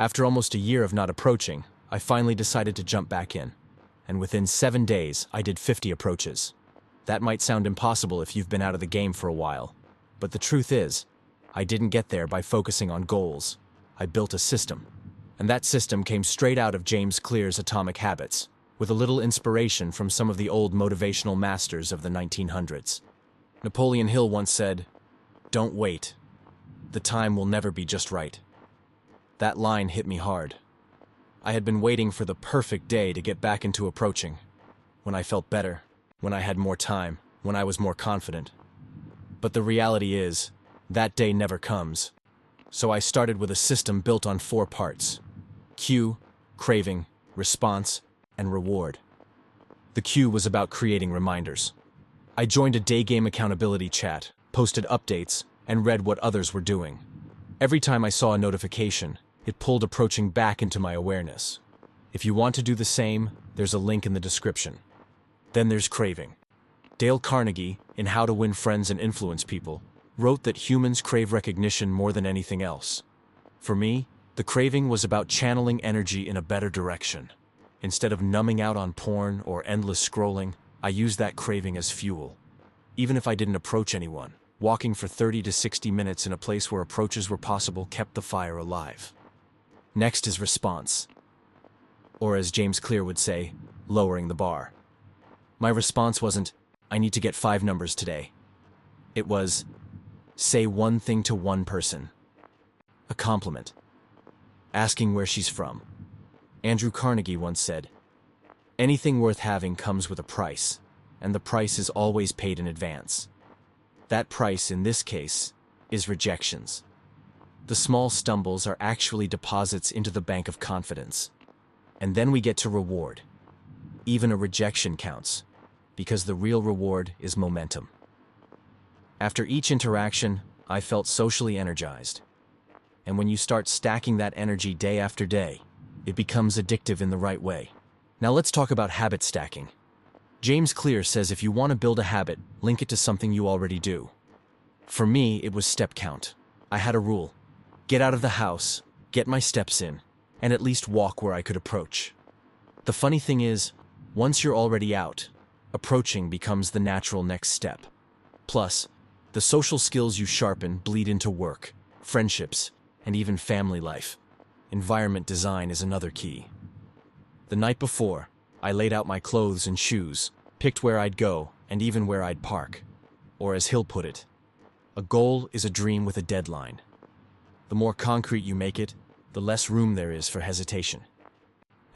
After almost a year of not approaching, I finally decided to jump back in. And within 7 days, I did 50 approaches. That might sound impossible if you've been out of the game for a while. But the truth is, I didn't get there by focusing on goals. I built a system. And that system came straight out of James Clear's Atomic Habits, with a little inspiration from some of the old motivational masters of the 1900s. Napoleon Hill once said, "Don't wait. The time will never be just right." That line hit me hard. I had been waiting for the perfect day to get back into approaching, when I felt better, when I had more time, when I was more confident. But the reality is, that day never comes. So I started with a system built on 4 parts: cue, craving, response, and reward. The cue was about creating reminders. I joined a day game accountability chat, posted updates, and read what others were doing. Every time I saw a notification, it pulled approaching back into my awareness. If you want to do the same, there's a link in the description. Then there's craving. Dale Carnegie, in How to Win Friends and Influence People, wrote that humans crave recognition more than anything else. For me, the craving was about channeling energy in a better direction. Instead of numbing out on porn or endless scrolling, I used that craving as fuel. Even if I didn't approach anyone, walking for 30 to 60 minutes in a place where approaches were possible kept the fire alive. Next is response. Or as James Clear would say, lowering the bar. My response wasn't, "I need to get 5 numbers today." It was, say one thing to one person. A compliment. Asking where she's from. Andrew Carnegie once said, "Anything worth having comes with a price, and the price is always paid in advance." That price, in this case, is rejections. The small stumbles are actually deposits into the bank of confidence. And then we get to reward. Even a rejection counts, because the real reward is momentum. After each interaction, I felt socially energized. And when you start stacking that energy day after day, it becomes addictive in the right way. Now let's talk about habit stacking. James Clear says if you want to build a habit, link it to something you already do. For me, it was step count. I had a rule. Get out of the house, get my steps in, and at least walk where I could approach. The funny thing is, once you're already out, approaching becomes the natural next step. Plus, the social skills you sharpen bleed into work, friendships, and even family life. Environment design is another key. The night before, I laid out my clothes and shoes, picked where I'd go, and even where I'd park. Or as Hill put it, a goal is a dream with a deadline. The more concrete you make it, the less room there is for hesitation.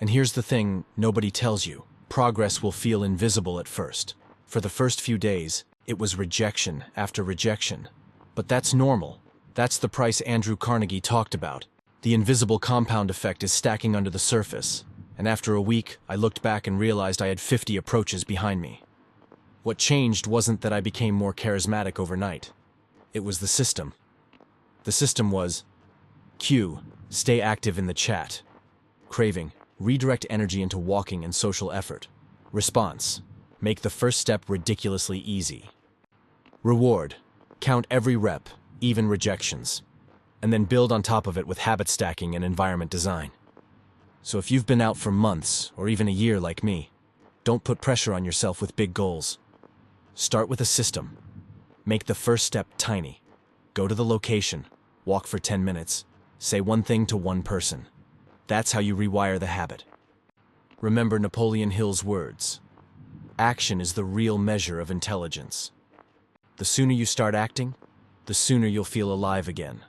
And here's the thing nobody tells you. Progress will feel invisible at first. For the first few days, it was rejection after rejection. But that's normal. That's the price Andrew Carnegie talked about. The invisible compound effect is stacking under the surface. And after a week, I looked back and realized I had 50 approaches behind me. What changed wasn't that I became more charismatic overnight. It was the system. The system was cue, stay active in the chat. Craving, redirect energy into walking and social effort. Response, make the first step ridiculously easy. Reward, count every rep, even rejections. And then build on top of it with habit stacking and environment design. So if you've been out for months or even a year like me, don't put pressure on yourself with big goals. Start with a system. Make the first step tiny. Go to the location, walk for 10 minutes, say one thing to one person. That's how you rewire the habit. Remember Napoleon Hill's words. Action is the real measure of intelligence. The sooner you start acting, the sooner you'll feel alive again.